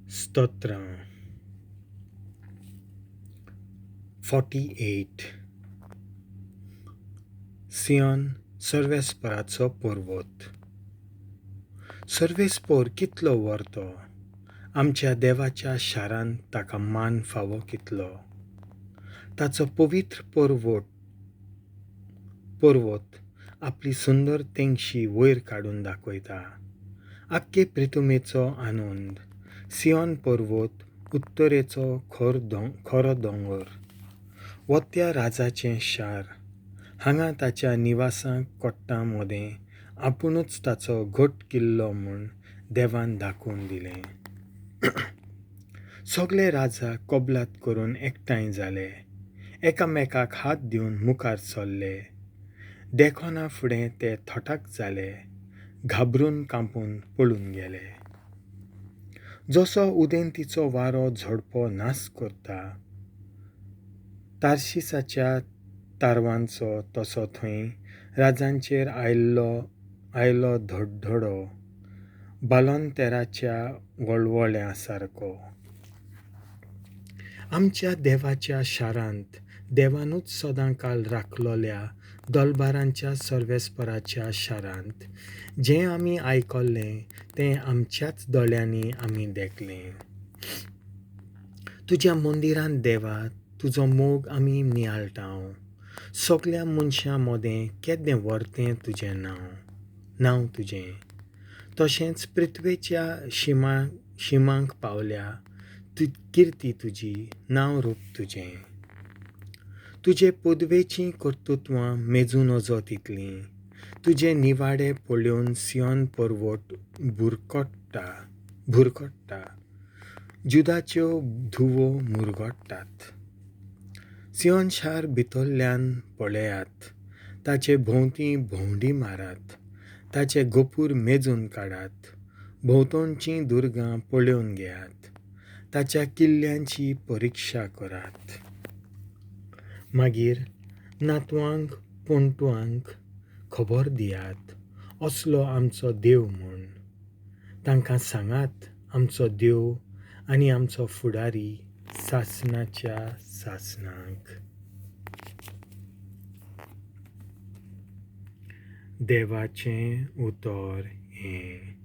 Stotram 48 Sion Sorvesporacho porvôt. Sorvespor kitlo vorto. Amchea Devachea xarant Taka favo kitlo. Tacho povitr porvôt apli sundôr tengxi वयर काडून दाखयता. ak'khê प्रितुमेचो आनंद. सियोन porvôt Ut'torêcho खरो दोंगर. vortea राजाचें शार. हांगा ताच्या nivasam-kott'ttam मदें आपुणूच ताचो घोट kil'lo म्हूण देवान दाखोवन दिलें. सगळे राजा कबलात करून एकठांय जाले. एकामेकाक हात दिवन मुखार चल्ले. देखोना फुडें ते थोटाक जाले. घाबरून कांपून पळून गेले. जसो उदेंतीचो वारो झडपो नास करता तार्शिसाच्या तारवांचो तसो थंय राजांचेर आयलो धडधडो बालोंतेराच्या वळवळ्या सारको. आमच्या देवाच्या शारांत देवानूच सदांकाल राखलोल्या दोलबारांच्या सर्वेस्पराच्या शारांत जें आमी आयकल्लें तें आमच्याच दोळ्यांनी आमी देखलें. तुज्या मंदिरांत देवा तुजो मोग आमी नियाळटाव. सगळ्या मनशां मदें केदें व्हरतें तुजें नांव तुजें. तशेंच पृथ्वेच्या शिमांक पावल्या किर्ती तुजी, नांव रूप तुजें. तुजे पोदवेचीं कर्तुत्वां मेजूं नजो तितलीं. तुजे निवाडे पळोवन सियोन porvôt भुरकट्टा. जुदाच्यो धुवो मुरगडटात. सियोन शार भितरल्यान पळयात. ताचे भोंवती भोंवडी मारात. ताचे गोपूर मेजून काडात. भोंवतणचीं दुर्गां पळोवन घेयात. ताच्या किल्ल्यांची परिक्षा करात. मागीर नातवांक पोंटवांक खबर दियात असलो आमचो देव म्हूण. तांकां सांगात आमचो देव आनी आमचो फुडारी सासणाच्या सासणांक. देवाचें उतर हें.